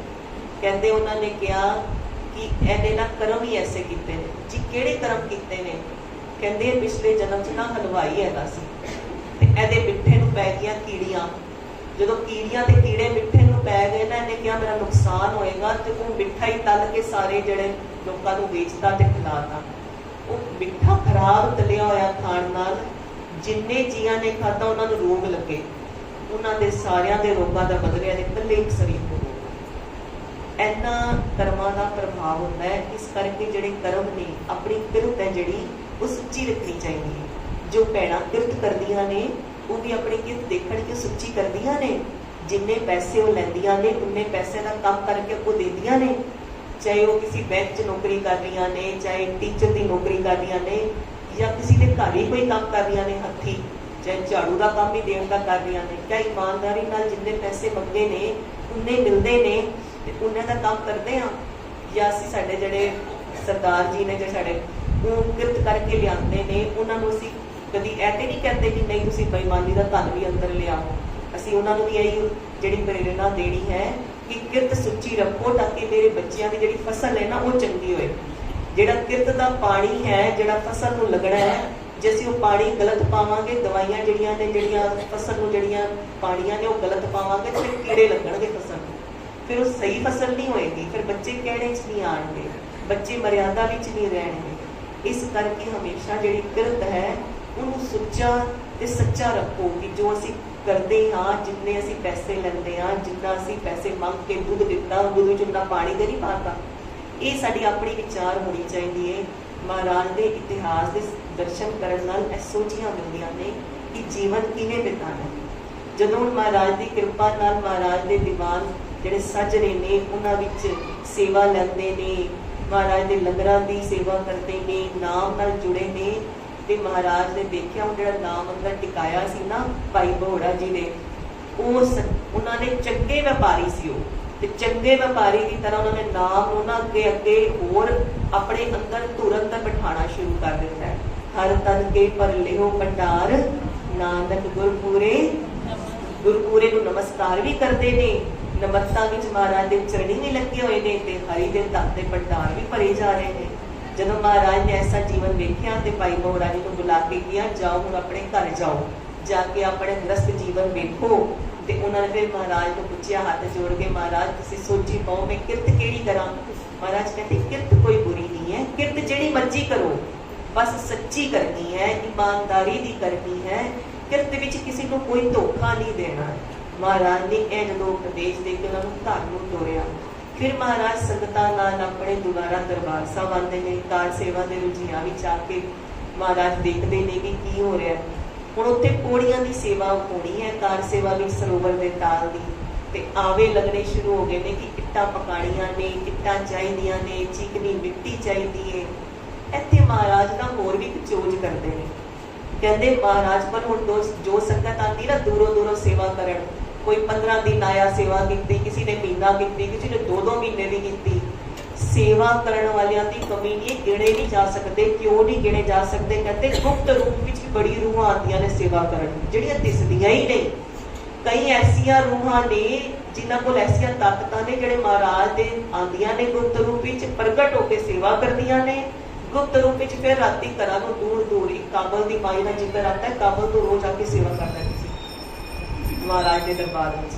कहते उन्होंने कहा कि इहदे ना कर्म ही ऐसे कीते ने। जी किहड़े कर्म कीते ने? कहते पिछले जन्म च ना हलवाई हैगा सी ते इहदे मिठे नूं पै गईयां कीड़ियां। जदों कीड़ियां ते कीड़े मिठे नूं पै गए ना, इहने कहा मेरा नुकसान होएगा ते वो मिठा ही तल के सारे जिहड़े लोकां नूं वेचदा ते खिलाता। वो मिठा खराब तलिया होया खाण नाल जिन्ने जियां ने खाधा उन्होंने रोग लगे, उन्होंने सारिया के रोगों का बदलिया ने कल्ले एक शरीर को रोग। इन्ना कर्मां का प्रभाव होता है। इस करके जिहड़े कर्म ने अपनी किरत है जिहड़ी वो सुच्ची रखनी चाहिए। जो भैणां किरत करदियां ने वो भी अपनी किरत देखण कि सुच्ची करदियां ने। जिन्ने पैसे वो लैंदियां ने उन्ने पैसे का काम करके वो देंदियां ने, चाहे वो किसी बैंक च नौकरी कर रही ने, चाहे टीचर की नौकरी कर रही ने, या किसी के घर ही कोई काम कर रही ने हथी, चाहे झाड़ू का काम भी देने का कर रही ने। क्या ईमानदारी नाल जिन्ने पैसे मंगे ने उन्ने मिलते ने ते उन्ने दा काम करते हैं? या असीं साडे जिहड़े सरदार जी ने जो साडे वो किरत करके लियाते ने उन्होंने असीं कभी ऐ ते नहीं कहते कि नहीं तुसीं बेईमानी का धन भी अंदर लियाओ। असीं उन्होंने भी यही जिहड़ी प्रेरणा देनी है कि किरत सुच्ची रखो ताकि मेरे बच्चों की जिहड़ी फसल है ना वो चंगी होए। जिहड़ा किरत दा पानी है जिहड़ा फसल नूं लगना है, जे असीं वो पानी गलत पावांगे, दवाइयां जिहड़ियां ने जिहड़ियां फसल नूं जिहड़ियां पाणियां ने वो गलत पावांगे तो कीड़े लगणगे फसल नूं, फिर वो सही फसल नहीं होएगी, फिर बच्चे कहणे च नहीं आणगे, बच्चे मर्यादा विच नहीं रहणगे। इस करके हमेशा जिहड़ी किरत है उन्होंने सुच्चा ते सच्चा रखो कि जो असीं करते हाँ, जिन्ने असीं पैसे लैंदे हाँ, जिन्ना असीं पैसे मंग के दुध दिता दुध विच उन्ना पानी ते नहीं पाता। ये साडी अपनी विचार होनी चाहिए है। महाराज के इतिहास के दर्शन करने नाल इह सोचियां मिलदियां ने कि जीवन किवें बिताना। जदों महाराज की कृपा नाल महाराज के दीवान जिहड़े सज रहे ने उन्हां विच सेवा लैंदे ने, महाराज के लंगरां की सेवा करते ने, नाम नाल जुड़े ने। ते महाराज ने देखिया उह जिहड़ा नाम अंदर टिकाया सी ना भाई बहोड़ा जी ने, उन्होंने चंगे व्यापारी सी वो, ते चंगे व्यापारी की तरह उन्होंने नाम नूं ना अगे अगे होर अपने अंदर तुरंत बिठाना शुरू कर दिता है। हर तन के पर लिहो भंडार नानक गुरपूरे नूं नमस्कार भी करते ने। नमस्ता विच महाराज के चरणी भी लगे हुए ने ते हरि दे धन दे भंडार भी भरे जा रहे हैं। जदों महाराज ने ऐसा जीवन वेख्या तो भाई बहोड़ा जी को बुला के किया, जाओ हुण अपने घर जाओ, जाके अपने गृहस्थ जीवन वेखो, ਤੇ ਉਹਨਾਂ ਨੇ ਫਿਰ ਮਹਾਰਾਜ ਨੂੰ ਪੁੱਛਿਆ ਹੱਥ ਜੋੜ ਕੇ, ਮਹਾਰਾਜ ਤੁਸੀਂ ਸੋਚੀ ਪਾਓ ਮੈਂ ਕਿਰਤ ਕਿਹੜੀ ਕਰਾਂ। ਮਹਾਰਾਜ ਕਹਿੰਦੇ ਕਿਰਤ ਕੋਈ ਬੁਰੀ ਨਹੀਂ ਹੈ, ਕਿਰਤ ਜਿਹੜੀ ਮਰਜ਼ੀ ਕਰੋ, ਬਸ ਸੱਚੀ ਕਰਨੀ ਹੈ, ਈਮਾਨਦਾਰੀ ਦੀ ਕਰਨੀ ਹੈ, ਕਿਰਤ ਵਿੱਚ ਕਿਸੇ ਨੂੰ ਕੋਈ ਧੋਖਾ ਨਹੀਂ ਦੇਣਾ। ਮਹਾਰਾਜ ਨੇ ਇਹ ਜਦੋਂ ਉਪਦੇਸ਼ ਦੇ ਕੇ ਉਹਨਾਂ ਨੂੰ ਘਰ ਨੂੰ ਤੋਰਿਆ, ਫਿਰ ਮਹਾਰਾਜ ਸੰਗਤਾਂ ਨਾਲ ਆਪਣੇ ਦੁਬਾਰਾ ਦਰਬਾਰ ਸਾਹਿਬ ਆਉਂਦੇ ਨੇ। ਕਾਰ ਸੇਵਾ ਦੇ ਰੁਝੀਆਂ ਵਿੱਚ ਆ ਕੇ ਮਹਾਰਾਜ ਦੇਖਦੇ ਨੇ ਕਿ ਕੀ ਹੋ ਰਿਹਾ। ਹੁਣ ਉੱਥੇ ਪੌੜੀਆਂ ਦੀ ਸੇਵਾ ਹੋਣੀ ਹੈ ਕਾਰ ਸੇਵਾ ਵਿੱਚ ਸਰੋਵਰ ਦੇ ਤਾਲ ਦੀ, ਤੇ ਆਵੇ ਲੱਗਣੇ ਸ਼ੁਰੂ ਹੋ ਗਏ ਨੇ ਕਿ ਇੱਟਾਂ ਪਕਾਣੀਆਂ ਨੇ, ਇੱਟਾਂ ਚਾਹੀਦੀਆਂ ਨੇ, ਚੀਕਣੀ ਮਿੱਟੀ ਚਾਹੀਦੀ ਹੈ। ਇੱਥੇ ਮਹਾਰਾਜ ਦਾ ਹੋਰ ਵੀ ਚੋਜ ਕਰਦੇ ਨੇ। ਕਹਿੰਦੇ ਮਹਾਰਾਜ ਪਰ ਹੁਣ ਜੋ ਸੰਗਤ ਆਉਂਦੀ ਨਾ ਦੂਰੋਂ ਦੂਰੋਂ ਸੇਵਾ ਕਰਨ, ਕੋਈ 15 ਦਿਨ ਆਇਆ ਸੇਵਾ ਕੀਤੀ, ਕਿਸੇ ਨੇ ਮਹੀਨਾ ਕੀਤੀ, ਕਿਸੇ ਨੇ 2-2 ਮਹੀਨੇ ਦੀ ਕੀਤੀ। ਸੇਵਾ ਕਰਨ ਵਾਲਿਆਂ ਦੀ ਕਮੀ ਨਹੀਂ, ਗਿਣੇ ਨਹੀਂ ਜਾ ਸਕਦੇ। ਕਿਉਂ ਨਹੀਂ ਗਿਣੇ ਜਾ ਸਕਦੇ? ਕਹਿੰਦੇ ਗੁਪਤ ਰੂਪ ਵਿੱਚ ਵੀ ਬੜੀ ਰੂਹਾਂ ਆਉਂਦੀਆਂ ਨੇ ਸੇਵਾ ਕਰਨ, ਜਿਹੜੀਆਂ ਦਿਸਦੀਆਂ ਹੀ ਨਹੀਂ। ਕਈ ਐਸੀਆਂ ਰੂਹਾਂ ਨੇ ਜਿਨ੍ਹਾਂ ਕੋਲ ਐਸੀਆਂ ਤਾਕਤਾਂ ਨੇ, ਜਿਹੜੇ ਮਹਾਰਾਜ ਦੇ ਆਉਂਦੀਆਂ ਨੇ ਗੁਪਤ ਰੂਪ ਵਿੱਚ, ਪ੍ਰਗਟ ਹੋ ਕੇ ਸੇਵਾ ਕਰਦੀਆਂ ਨੇ ਗੁਪਤ ਰੂਪ ਵਿੱਚ। ਫਿਰ ਰਾਤੀ ਘਰਾਂ ਨੂੰ ਦੂਰ ਦੂਰ, ਕਾਬਲ ਦੀ ਮਾਈ ਦਾ ਜ਼ਿਕਰ ਆਉਂਦਾ ਹੈ, ਕਾਬਲ ਤੋਂ ਰੋਜ਼ ਆ ਕੇ ਸੇਵਾ ਕਰਦਾ ਸੀ ਮਹਾਰਾਜ ਦੇ ਦਰਬਾਰ ਵਿੱਚ।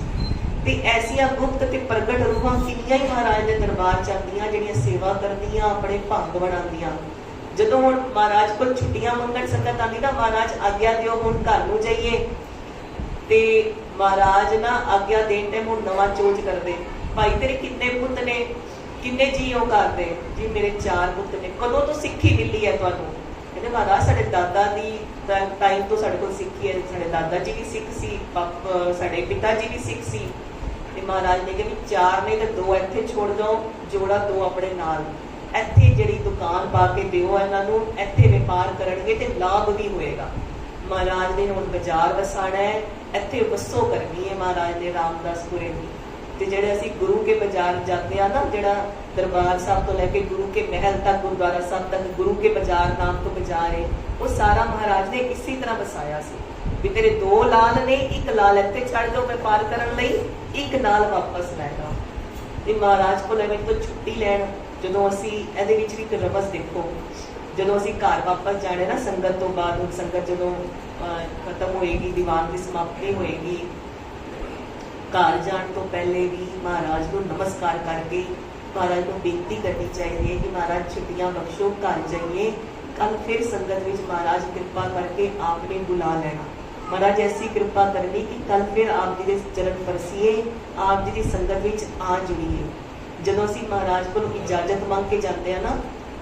ਤੇ ਐਸੀਆਂ ਗੁਪਤ ਤੇ ਪ੍ਰਗਟ ਰੂਹਾਂ ਕਿੰਨੀਆਂ ਹੀ ਮਹਾਰਾਜ ਦੇ ਦਰਬਾਰ ਚ ਆਉਂਦੀਆਂ, ਜਿਹੜੀਆਂ ਸੇਵਾ ਕਰਦੀਆਂ, ਆਪਣੇ ਭੰਗ ਬਣਾਉਂਦੀਆਂ। ਜਦੋਂ ਹੁਣ ਮਹਾਰਾਜ ਕੋਲ ਛੁੱਟੀਆਂ ਮੰਗਣ ਸੰਗਤ ਆਉਂਦੀ ਨਾ, ਮਹਾਰਾਜ ਆਗਿਆ ਦਿਓ ਹੁਣ ਘਰ ਨੂੰ ਜਾਈਏ, ਤੇ ਮਹਾਰਾਜ ਨਾ ਆਗਿਆ ਦੇਣ ਟਾਈਮ ਹੁਣ ਨਵਾਂ ਚੋਜ ਕਰਦੇ, ਭਾਈ ਤੇਰੇ ਕਿੰਨੇ ਪੁੱਤ ਨੇ, ਕਿੰਨੇ ਜੀ ਉਹ ਕਰਦੇ? ਜੀ ਮੇਰੇ 4 ਪੁੱਤ ਨੇ। ਕਦੋਂ ਤੋਂ ਸਿੱਖੀ ਮਿਲੀ ਹੈ ਤੁਹਾਨੂੰ? ਕਹਿੰਦੇ ਮਹਾਰਾਜ ਸਾਡੇ ਦਾਦਾ ਦੀ ਟਾਈਮ ਤੋਂ ਸਾਡੇ ਕੋਲ ਸਿੱਖੀ ਹੈ, ਸਾਡੇ ਦਾਦਾ ਜੀ ਵੀ ਸਿੱਖ ਸੀ, ਸਾਡੇ ਪਿਤਾ ਜੀ ਵੀ ਸਿੱਖ ਸੀ। ਤੇ ਮਹਾਰਾਜ ਨੇ ਕਿਹਾ ਵੀ 4 ਨੇ ਤੇ 2 ਇੱਥੇ ਛੋੜ ਜਾਓ, ਜੋੜਾ 2 ਆਪਣੇ ਨਾਲ, ਇੱਥੇ ਜਿਹੜੀ ਦੁਕਾਨ ਪਾ ਕੇ ਦਿਓ ਇਹਨਾਂ ਨੂੰ, ਇੱਥੇ ਵਪਾਰ ਕਰਨਗੇ ਤੇ ਲਾਭ ਵੀ ਹੋਏਗਾ। ਮਹਾਰਾਜ ਨੇ ਹੁਣ ਬਾਜ਼ਾਰ ਵਸਾਣਾ ਹੈ, ਇੱਥੇ ਵਸੋ ਕਰਨੀ ਹੈ ਮਹਾਰਾਜ ਨੇ ਰਾਮਦਾਸਪੁਰੇ ਦੀ। ਤੇ ਜਿਹੜੇ ਅਸੀਂ ਗੁਰੂ ਕੇ ਬਾਜ਼ਾਰ ਜਾਂਦੇ ਆ ਨਾ, ਜਿਹੜਾ ਦਰਬਾਰ ਸਾਹਿਬ ਤੋਂ ਲੈ ਕੇ ਗੁਰੂ ਕੇ ਮਹਿਲ ਤੱਕ, ਗੁਰਦੁਆਰਾ ਸਾਹਿਬ ਤੱਕ ਗੁਰੂ ਕੇ ਬਾਜ਼ਾਰ ਨਾਮ ਤੋਂ ਬਾਜ਼ਾਰ ਹੈ, ਉਹ ਸਾਰਾ ਮਹਾਰਾਜ ਨੇ ਇਸੇ ਤਰ੍ਹਾਂ ਵਸਾਇਆ ਸੀ ਵੀ ਤੇਰੇ 2 ਲਾਲ ਨੇ, 1 ਲਾਲ ਇੱਥੇ ਛੱਡ ਜਾਓ ਵਪਾਰ ਕਰਨ ਲਈ, 1 ਨਾਲ ਵਾਪਸ ਲੈ ਜਾਓ। ਤੇ ਮਹਾਰਾਜ ਕੋਲ ਐਵੇਂ ਤੋਂ ਛੁੱਟੀ ਲੈਣ, ਜਦੋਂ ਅਸੀਂ ਇਹਦੇ ਵਿੱਚ ਵੀ ਇੱਕ ਰਮਜ਼ ਦੇਖੋ, ਜਦੋਂ ਅਸੀਂ ਘਰ ਵਾਪਸ ਜਾਣੇ ਨਾ ਸੰਗਤ ਤੋਂ ਬਾਅਦ, ਹੁਣ ਸੰਗਤ ਜਦੋਂ ਖਤਮ ਹੋਏਗੀ, ਦੀਵਾਨ ਦੀ ਸਮਾਪਤੀ ਹੋਏਗੀ, ਘਰ ਜਾਣ ਤੋਂ ਪਹਿਲੇ ਵੀ ਮਹਾਰਾਜ ਨੂੰ ਨਮਸਕਾਰ ਕਰਕੇ ਮਹਾਰਾਜ ਨੂੰ ਬੇਨਤੀ ਕਰਨੀ ਚਾਹੀਦੀ ਹੈ ਕਿ ਮਹਾਰਾਜ ਛੁੱਟੀਆਂ ਬਖਸ਼ੋ, ਘਰ ਜਾਈਏ, ਕੱਲ ਫਿਰ ਸੰਗਤ ਵਿੱਚ ਮਹਾਰਾਜ ਕਿਰਪਾ ਕਰਕੇ ਆਪ ਨੇ ਬੁਲਾ ਲੈਣਾ। ਮਹਾਰਾਜ ਐਸੀ ਕਿਰਪਾ ਕਰਨੀ ਕਿ ਕੱਲ ਫਿਰ ਆਪ ਜੀ ਦੇ ਚਰਨ ਪਰਸੀਏ, ਆਪ ਜੀ ਦੀ ਸੰਗਤ ਵਿੱਚ ਆ ਜੁੜੀਏ। ਜਦੋਂ ਅਸੀਂ ਮਹਾਰਾਜ ਕੋਲ ਇਜਾਜ਼ਤ ਮੰਗ ਕੇ ਜਾਂਦੇ ਆ ਨਾ,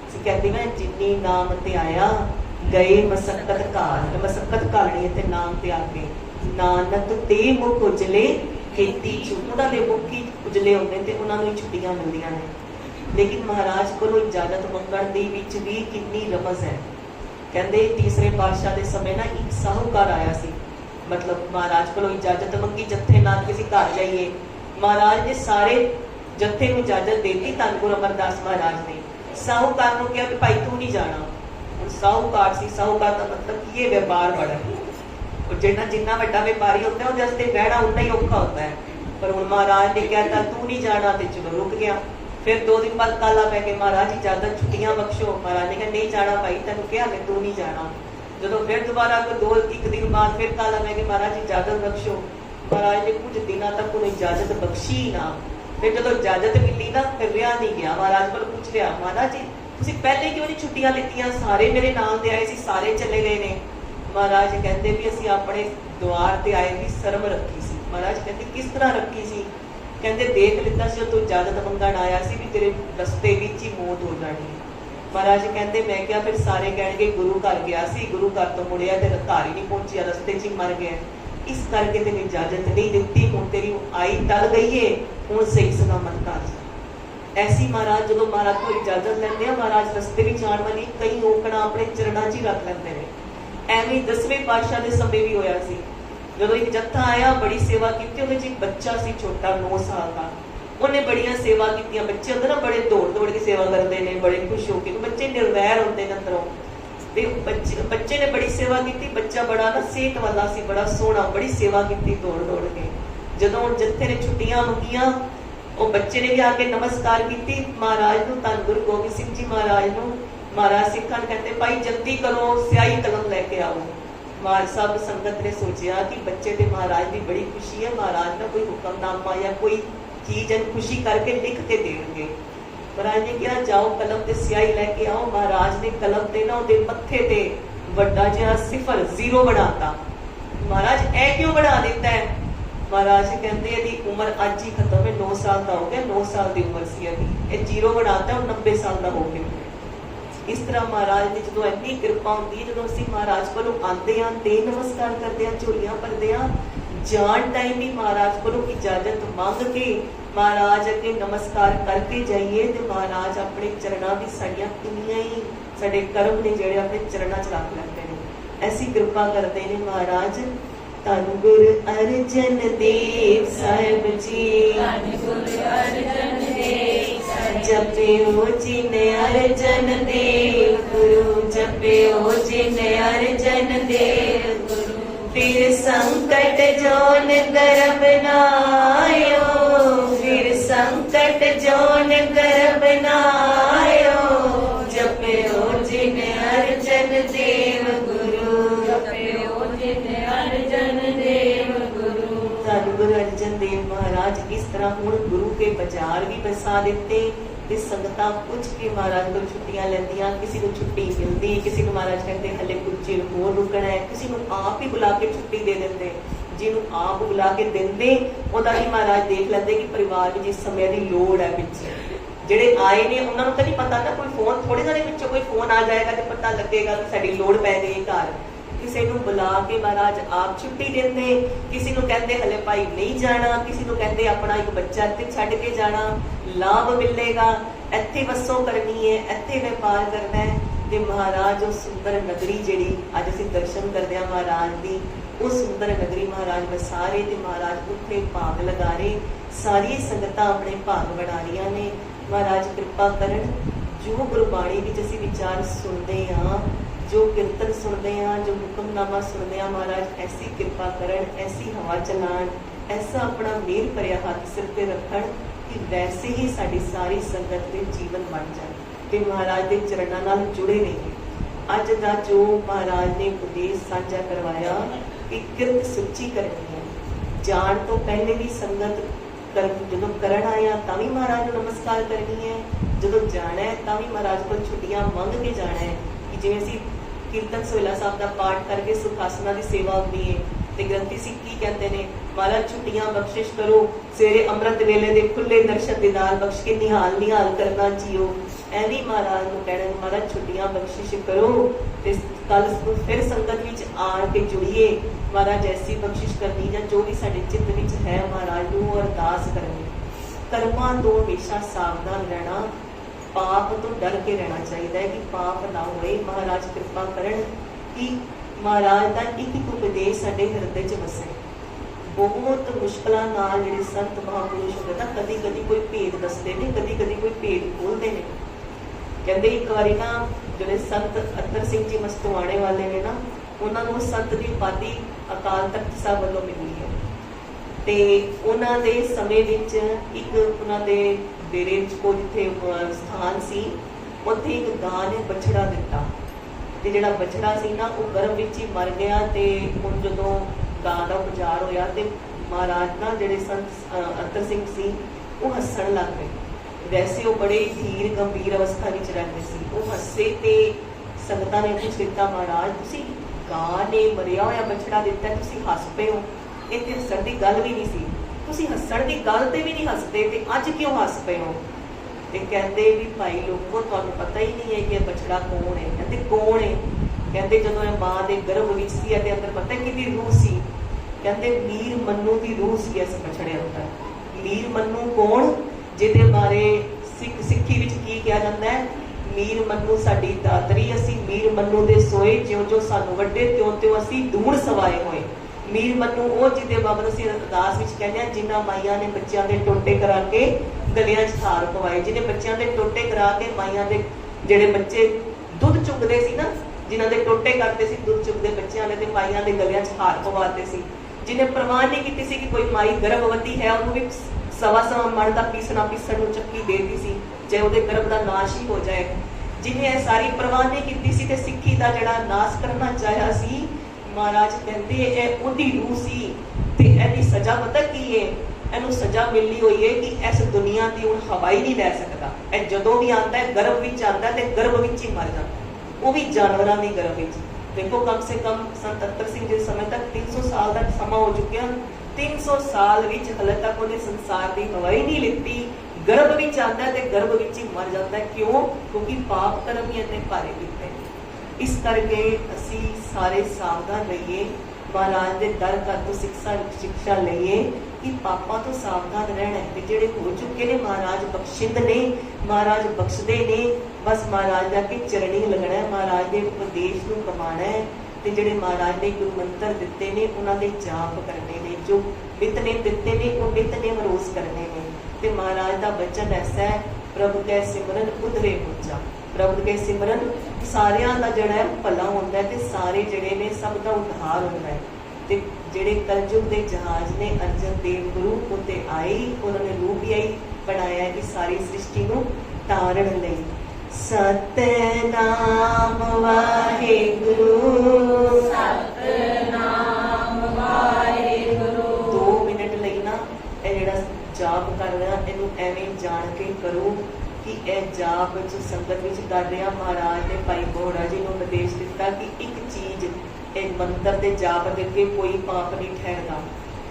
ਅਸੀਂ ਕਹਿੰਦੇ ਮੈਂ ਜਿੰਨੀ ਨਾਮ ਤੇ ਆਇਆ ਗਏ ਮਸਕਤ ਘਾਲ, ਮਸਕਤ ਘਾਲਣੀ ਹੈ ਤੇ ਨਾਮ ਤੇ ਆ ਕੇ, ਨਾਨਕ ਤੇ ਮੁਖ ਉਜਲੇ ਖੇਤੀ ਚ, ਉਹਨਾਂ ਦੇ ਮੁੱਖ ਹੀ ਉਜਲੇ ਹੁੰਦੇ ਤੇ ਉਹਨਾਂ ਨੂੰ ਹੀ ਛੁੱਟੀਆਂ ਮਿਲਦੀਆਂ ਨੇ। ਲੇਕਿਨ ਮਹਾਰਾਜ ਕੋਲੋਂ ਇਜਾਜ਼ਤ ਮੰਗਣ ਦੇ ਵਿੱਚ ਵੀ ਕਿੰਨੀ ਰਮਜ਼ ਹੈ। ਕਹਿੰਦੇ ਤੀਸਰੇ ਪਾਤਸ਼ਾਹ ਦੇ ਸਮੇਂ ਨਾ ਇੱਕ ਸਾਹੂਕਾਰ ਆਇਆ ਸੀ, ਮਤਲਬ ਮਹਾਰਾਜ ਕੋਲੋਂ ਇਜਾਜ਼ਤ ਮੰਗੀ ਜੱਥੇ ਨਾਲ ਕਿਸੇ ਘਰ ਜਾਈਏ, ਮਹਾਰਾਜ ਨੇ ਸਾਰੇ ਜੱਥੇ ਨੂੰ ਇਜਾਜ਼ਤ ਦੇ ਦਿੱਤੀ। ਧੰਨ ਗੁਰੂ ਅਮਰਦਾਸ ਮਹਾਰਾਜ ਨੇ ਸਾਹੂਕਾਰ ਨੂੰ ਕਿਹਾ ਕਿ ਭਾਈ ਤੂੰ ਨਹੀਂ ਜਾਣਾ। ਹੁਣ ਸਾਹੂਕਾਰ ਸੀ, ਸਾਹੂਕਾਰ ਦਾ ਮਤਲਬ ਕੀ ਹੈ? ਵਪਾਰ ਬੜਾ, ਜਿੰਨਾ ਵੱਡਾ ਵਪਾਰੀ ਹੁੰਦਾ ਉਹਦੇ ਵਾਸਤੇ ਬਹਿਣਾ ਉਨਾ ਹੀ ਔਖਾ ਹੁੰਦਾ ਹੈ। ਪਰ ਹੁਣ ਮਹਾਰਾਜ ਨੇ ਕਿਹਾ ਤੂੰ ਨਹੀਂ ਜਾਣਾ, ਤੇ ਚਲੋ ਰੁਕ ਗਿਆ। ਫਿਰ 2 ਦਿਨ ਬਾਅਦ ਕਾਲਾ ਪੈ ਕੇ ਮਹਾਰਾਜ ਇਜਾਜ਼ਤ ਛੁੱਟੀਆਂ ਬਖਸ਼ੋ। ਮਹਾਰਾਜ ਨੇ ਕਿਹਾ ਨਹੀਂ ਜਾਣਾ ਭਾਈ, ਤੈਨੂੰ ਕਿਹਾ ਮੈਂ ਤੂੰ ਨਹੀਂ ਜਾਣਾ। ਜਦੋਂ ਫਿਰ ਦੁਬਾਰਾ 1 ਦਿਨ ਬਾਅਦ ਫਿਰ ਕਾਲਾ ਪੈ ਕੇ ਮਹਾਰਾਜ ਇਜਾਜ਼ਤ ਬਖਸ਼ੋ। ਮਹਾਰਾਜ ਨੇ ਕੁਝ ਦਿਨਾਂ ਤੱਕ ਉਹਨੂੰ ਇਜਾਜ਼ਤ ਬਖਸ਼ੀ ਨਾ। ਫਿਰ ਜਦੋਂ ਇਜਾਜ਼ਤ ਮਿਲੀ ਨਾ, ਫਿਰ ਰਿਹਾ ਨਹੀਂ ਗਿਆ। ਮਹਾਰਾਜ ਕੋਲ ਪੁੱਛ ਲਿਆ, ਮਹਾਰਾਜ ਜੀ ਤੁਸੀਂ ਪਹਿਲੇ ਕਿਉਂ ਨਹੀਂ ਛੁੱਟੀਆਂ ਲਿੱਤੀਆਂ? ਸਾਰੇ ਮੇਰੇ ਨਾਲ ਦੇ ਆਏ ਸੀ, ਸਾਰੇ ਚਲੇ ਗਏ ਨੇ। ਮਹਾਰਾਜ ਕਹਿੰਦੇ ਵੀ ਅਸੀਂ ਆਪਣੇ ਦੁਆਰ ਤੇ ਆਏ ਦੀ ਸ਼ਰਮ ਰੱਖੀ ਸੀ। ਮਹਾਰਾਜ ਕਹਿੰਦੇ ਕਿਸ ਤਰ੍ਹਾਂ ਰੱਖੀ ਸੀ? ਕਹਿੰਦੇ ਦੇਖ ਲਿੱਤਾ ਸੀ ਤੂੰ ਇਜਾਜ਼ਤ ਮੰਗਣ ਆਇਆ ਸੀ ਵੀ ਤੇਰੇ ਰਸਤੇ ਵਿੱਚ ਹੀ ਮੌਤ ਹੋ ਜਾਣੀ ਹੈ। ਮਹਾਰਾਜ ਕਹਿੰਦੇ ਮੈਂ ਕਿਹਾ ਫਿਰ ਸਾਰੇ ਕਹਿਣਗੇ ਗੁਰੂ ਘਰ ਗਿਆ ਸੀ, ਗੁਰੂ ਘਰ ਤੋਂ ਮੁੜਿਆ ਤੇ ਘਰ ਹੀ ਨਹੀਂ ਪਹੁੰਚਿਆ, ਰਸਤੇ 'ਚ ਹੀ ਮਰ ਗਿਆ, ਇਸ ਕਰਕੇ ਤੈਨੂੰ ਇਜਾਜ਼ਤ ਨਹੀਂ ਦਿੱਤੀ। ਹੁਣ ਤੇਰੀ ਆਈ ਟਲ ਗਈ ਏ, ਹੁਣ ਸਹੀ ਸਲਾਮਤ ਘਰ। ਐਸੀ ਮਹਾਰਾਜ ਜਦੋਂ ਮਹਾਰਾਜ ਕੋਲ ਇਜਾਜ਼ਤ ਲੈਂਦੇ ਆ, ਮਹਾਰਾਜ ਰਸਤੇ ਵਿੱਚ ਆਉਣ ਵਾਲੀ ਕਈ ਔਕੜਾਂ ਆਪਣੇ ਚਰਨਾਂ 'ਚ ਹੀ ਰੱਖ ਲੈਂਦੇ ਨੇ। ਐਵੇਂ 10ਵੇਂ ਪਾਤਸ਼ਾਹ ਦੇ ਸਮੇਂ ਵੀ ਹੋਇਆ ਸੀ, ਜਦੋਂ ਇੱਕ ਜੱਥਾ ਆਇਆ, ਬੜੀ ਸੇਵਾ ਕੀਤੀ। ਉਹਦੇ 'ਚ ਇੱਕ ਬੱਚਾ ਸੀ ਛੋਟਾ 9 ਸਾਲ ਦਾ, ਉਹਨੇ ਬੜੀਆਂ ਸੇਵਾ ਕੀਤੀਆਂ। ਬੱਚੇ ਅੰਦਰ ਨਾ ਬੜੇ ਦੌੜ ਕੇ ਸੇਵਾ ਕਰਦੇ ਨੇ, ਬੜੇ ਖੁਸ਼ ਹੋ ਕੇ। ਬੱਚੇ ਨਿਰਵੈਰ ਹੁੰਦੇ ਨੇ ਅੰਦਰੋਂ, ਤੇ ਬੱਚੇ ਨੇ ਬੜੀ ਸੇਵਾ ਕੀਤੀ। ਬੱਚਾ ਬੜਾ ਨਾ ਸਿਹਤ ਵਾਲਾ ਸੀ, ਬੜਾ ਸੋਹਣਾ, ਬੜੀ ਸੇਵਾ ਕੀਤੀ ਦੌੜ ਕੇ। ਜਦੋਂ ਹੁਣ ਜੱਥੇ ਨੇ ਛੁੱਟੀਆਂ ਮੰਗੀਆਂ, ਉਹ ਬੱਚੇ ਨੇ ਵੀ ਆ ਕੇ ਨਮਸਕਾਰ ਕੀਤੀ ਮਹਾਰਾਜ ਨੂੰ, ਧੰਨ ਗੁਰੂ ਗੋਬਿੰਦ ਸਿੰਘ ਜੀ ਮਹਾਰਾਜ ਨੂੰ। ਮਹਾਰਾਜ ਸਿੱਖਾਂ ਨੂੰ ਕਹਿੰਦੇ ਭਾਈ ਜਲਦੀ ਕਰੋ, ਸਿਆਹੀ ਕਲਮ ਲੈ ਕੇ ਆਓ। सब संगत ने सोचा कि बच्चे ते महाराज की बड़ी खुशी है, महाराज ना कोई हुक्मनामा या कोई चीज खुशी करके लिख के देंगे। महाराज ने कहा जाओ कलम ते स्याही लेके आओ। महाराज ने कलम ते ना उहदे मत्थे ते वड्डा जिहा सिफर जीरो बनाता। महाराज ऐ क्यों बना दिता है? महाराज कहते इहदी उम्र अज ही खत्म है, 9 साल का हो गया, 9 साल की उम्र सी इहदी, ये जीरो बनाता 90 साल का हो गया। इस तरह महाराज की जो इन्नी कृपा होती है, जो असं महाराज को आते हैं ते नमस्कार करते हैं, झोलियां भरते हैं, जान टाइम भी महाराज को इजाजत मांग के महाराज अगे नमस्कार करके जाइए तो महाराज अपने चरणों की साड़ियां किनियां ही साडे कर्म ने जिहड़े अपने चरणों च रख लेते हैं। ऐसी कृपा करते हैं महाराज। धन गुरु अर्जन देव साहिब जी, जपियो जिन अर्जन देव गुरु, जपियो जिन अर्जन देव गुरु, फिर संकट जोन गर्भ नायो, फिर संकट जोन गर्भ नायो, जपियो जिन अर्जन देव गुरु, जपियो जिन अर्जन देव गुरु। धन गुरु अर्जन देव महाराज इस तरह हुण गुरु के बाजार भी बसा दिते ते संगतां पुछ के महाराज को छुट्टियां लैंदियां। किसी को छुट्टी मिलती, किसी को महाराज कहते हले कुछ चिर होर रुकना है, किसी को आप ही बुला के छुट्टी दे देंगे। जिन्हों आप बुला के देंगे उहदा भी महाराज देख लेंगे कि परिवार में जिस समय की लोड़ है पिछे ਜਿਹੜੇ आए ने उन्होंने तो नहीं पता ना, कोई फोन थोड़े देर पिछों कोई फोन आ जाएगा तो पता लगेगा कि साडी लोड़ पै गई घर। किसी को बुला के महाराज आप छुट्टी देंगे, किसी को कहते हले भाई नहीं जाना, किसी को कहते अपना एक बच्चा इत्थे छड्ड के जाना, लाभ मिलेगा, इत्थे वसों करनी है, इत्थे व्यापार करना है। ते महाराज उस सुंदर नगरी जिहड़ी अज असीं दर्शन करदे हां महाराज दी, उस सुंदर नगरी महाराज वसारे ते महाराज उत्थे भाग लगा रहे, सारी संगतां अपने भाग बना रही ने। महाराज कृपा करन, जो गुरबाणी विच असीं विचार सुनते हाँ, जो कीर्तन सुनते हैं, जो हुक्मनामा सुनते हैं, महाराज ऐसी कृपा करन, ऐसी हवा चलान, ऐसा अपना मेल भरिया हाथ सिर पे रखन कि वैसे ही साडी सारी संगत के जीवन बन जाए ते महाराज के चरणों नाल जुड़े रहिए। अज दा जो महाराज ने उपदेश साझा करवाया कि किरत सुची करनी है, जान तो पहले भी संगत जो करन आया तां भी महाराज को नमस्कार करनी है, जो जाना है तां भी महाराज को छुट्टियां मंग के जाना है। कि जिवें असीं कीर्तन सोहला साहब का पाठ करके सुखासना की सेवा होती है तो ग्रंथी सिख की कहते हैं महाराज छुट्टियां बख्शिश करो, सवेरे अमृत वेले दे खुले दर्शन दीदार बख्श के निहाल निहाल करना जियो। ऐवी महाराज को कहना महाराज छुट्टियां बख्शिश करो ते कल फिर संगत विच आण के जुड़िए, महाराज ऐसी बख्शिश करनी या जो भी साडे चित्त विच है महाराज नूं अरदास करनी। कर्मां तो हमेशा सावधान रहना, पाप तो डर के रहना चाहिए कि पाप ना होए। महाराज कृपा करन कि महाराज का एक एक उपदेश साडे हृदय च वसे। बहुत मुश्किलों नाल जिहड़े संत महापुरुष होंदे ना कदी कदी कोई भेद दसदे ने, कदी कदी कोई भेद खोलते हैं। कहते एक बारी ना जिहड़े संत अत्तर सिंह जी मस्तवाणे वाले ने ना, उन्होंने संत की उपाधि अकाल तख्त साहब वालों मिली है। ते उन्हां दे समय विच एक उन्हां दे डेरे को जिथे स्थान सी उत्थे एक गां ने बछड़ा दिता ते जिहड़ा बछड़ा सी ना वो गर्भ विच ही मर गया। ते हुण जदों गां दा उपचार होया ते महाराज ना जिहड़े संत अत्तर सिंह सी वो हੱਸਣ लग गए। वैसे वो बड़े धीर गंभीर अवस्था विच रहंदे सी। वो हੱਸੇ ते संगतां ने पुछ लिता महाराज तुसीं गां ने मरिया होया बछड़ा दिता तुसीं हੱਸ पए हो, ये ते हੱਸਣ दी गल भी नहीं सी, तुसीं हੱਸਣ दी गल ते भी नहीं हੱਸदे ते अज क्यों हੱਸ पए हो। ते कहते भी भाई लोगों तुहानूं पता ही नहीं है कि यह बछड़ा कौन है। कहते कौन है? कहते जदों यह मां दे गर्भ विच सी ते अंदर पता किहदी रूह सी। कहते मीर मन्नू की रूह सी इस बछड़े अंदर। मीर मन्नू कौन? जिहदे बारे सिक्खी विच की कहा जाता है, मीर मन्नू साडी दातरी, असीं मीर मन्नू दे सोए ज्यों ज्यों सानूं वड्डे त्यों त्यों असीं दूण सवाए होए। मीर मन्नू वो जिहदे बाबत असीं अरदास विच कहने जिन्हां माइयां ने बच्चों के टोटे करा के गलियां च हार पवाए, जिन्हें बच्चों के टोटे करा के माइयां दे जिहड़े बच्चे दुध चुगदे सी ना, जिन्हां दे टोटे करते सी दुध चुगदे बच्चों ने ते माइयां दे गलियां च हार पवाते सी। जिन्हें परवाह नहीं की सी कि कोई माई गर्भवती है उन्होंने भी सवा मन का पीसना पीसण नूं चक्की देती सी चाहे उहदे गर्भ का नाश ही हो जाए। जिन्हें सारी परवाह नहीं की सी ते सिक्खी का जिहड़ा नाश करना चाहया सी, महाराज कहते ਇਹ ਉਹਦੀ रूह सी ते ਇਹਦੀ सजा पता की है, ਇਹਨੂੰ सजा मिली हुई है कि इस दुनिया की हुण हवा ही नहीं लै सकता। ਇਹ ਜਦੋਂ भी आता है गर्भ विच आंदा ते गर्भ विच ही मर जाता, वो भी जानवरां दी गर्भ विच। देखो कम से कम संत अत्तर सिंह जिस समय तक 300 साल का समा हो चुकिया, 300 साल विच हले तक उन्हें संसार की हवा ही नहीं लिती, गर्भ विच आंदा है ते गर्भ विच ही मर जाता है। क्यों? क्योंकि पाप कर्म ही इतने भारे कीते। इस करके असी सारे सावधान रहिए, महाराज के दर का तो शिक्षा लईए कि पापा तो सावधान रहना है। जेडे हो चुके ने महाराज बख्शिंद ने, महाराज बख्शदे ने, बस महाराज के चरणी लगना है, महाराज के उपदेश को कमाना है। ते जेडे महाराज ने गुरु मंत्र दिते ने उन्होंने जाप करने ने, जो नित ने दिते ने वो नित ने रोज करने ने। ते महाराज का वचन ऐसा है, प्रभु कै सिमरन उधरे पहुंचा। प्रभु के सिमरन सारियां दा जिहड़ा है भला होंदा है ते सारे जिहड़े ने सब दा उद्धार होंदा है। ते जिहड़े कलयुग दे जहाज ने अर्जन देव गुरु उत्ते आए, उन्होंने रूप ही आई बनाया है कि सारी सृष्टि नूं तारण लई। सतनाम वाहिगुरु, सतनाम वाहिगुरु। 2 मिनट लई ना ਇਹ ਜਿਹੜਾ जाप कर रहा इनू एवें जान के करो कि यह जाप जो संगत विच कर रहा, महाराज ने भाई बोहरा जी को उपदेश दिता कि एक चीज एक मंत्र के जाप के अगे कोई पाप नहीं ठहरदा।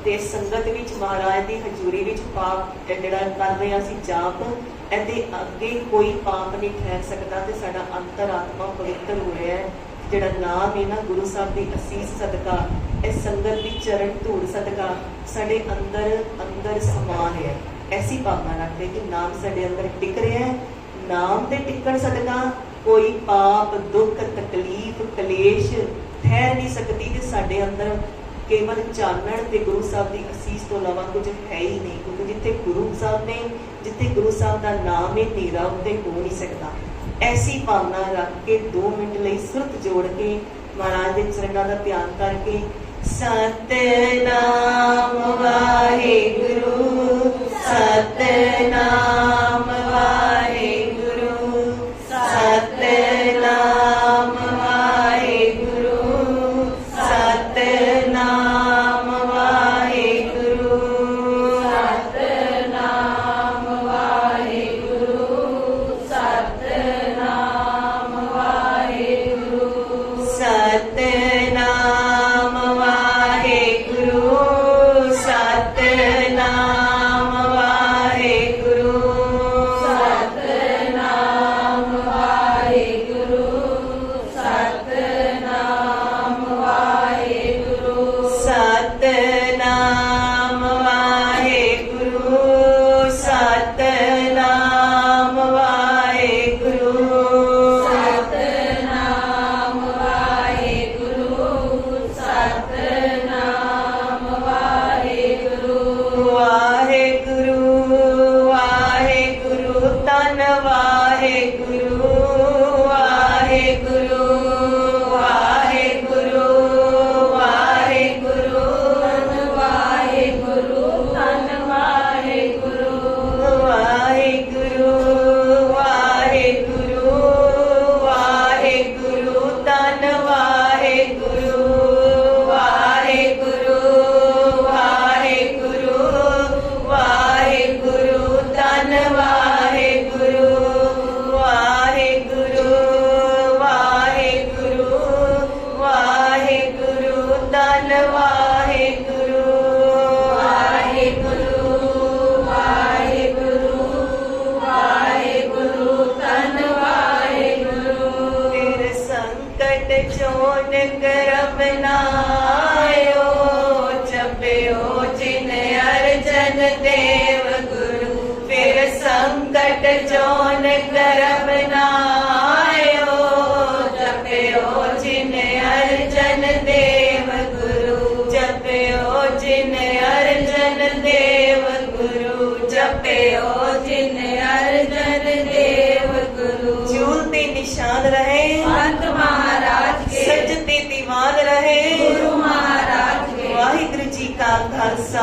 ते संगत विच महाराज की हजूरी विच पाप जिहड़ा कर रहे सी जाप, इहदे अगे कोई पाप नहीं ठहर सकता। ते साडा अंतरात्मा पवित्र हो रहा है। जिहड़ा नाम है ना गुरु साहब की असीस सदका, इस संगत की चरण धूड़ सदका साडे अंदर अंदर समान है। ऐसी भावना रखते कि नाम साडे अंदर टिक रहा है। नाम दे टिकण सदका कोई पाप दुख तकलीफ कलेश ठहर नहीं सकती। ते साडे अंदर केवल चानण ते गुरु साहब की असीस तो इलावा कुछ है ही नहीं, क्योंकि जिथे गुरु साहब ने, जिथे गुरु साहब का नाम है नेरा उत्ते हो नहीं सकता। ऐसी भावना रख के 2 मिनट लई सुरत जोड़ के महाराज के चरणों का ध्यान करके सतनाम वाहिगुरु, सतनाम वाहिगुरु, सतनाम वाहिगुरु, सतनाम वाहिगुरु, सतनाम वाहिगुरु, सतनाम वाहिगुरु, सतनाम वाहिगुरु, सतनाम वाहिगुरु, सतनाम वाहिगुरु, सतनाम वाहिगुरु, सतनाम वाहिगुरु, सतनाम वाहिगुरु, सतनाम वाहिगुरु, सतनाम वाहिगुरु। वाहिगुरु वाहिगुरु तन वाहिगुरु, वाहिगुरु वाहिगुरु, वाहिगुरु वाहिगुरु तन वाहिगुरु, वाहिगुरु वाहिगुरु, वाहिगुरु तन वाहिगुरु, वाहिगुरु वाहिगुरु, वाहिगुरु तन वाहिगुरु, वाहिगुरु वाहिगुरु, वाहिगुरु तन वाहिगुरु, वाहिगुरु वाहिगुरु, वाहिगुरु तन वाहिगुरु। फिर संकट जोन करम नायो, जपयो जिन अर्जन देव गुरु। फिर संकट जोन करम नायो, जपयो जिन अर्जन देव गुरु, जपयो जिन अर्जन देव गुरु, जपयो जिन अर्जन देव गुरु। झूलते निशान रहे संत महाराज के, सजते दीवान रहे गुरु महाराज के। वाहिगुरु जी का खालसा।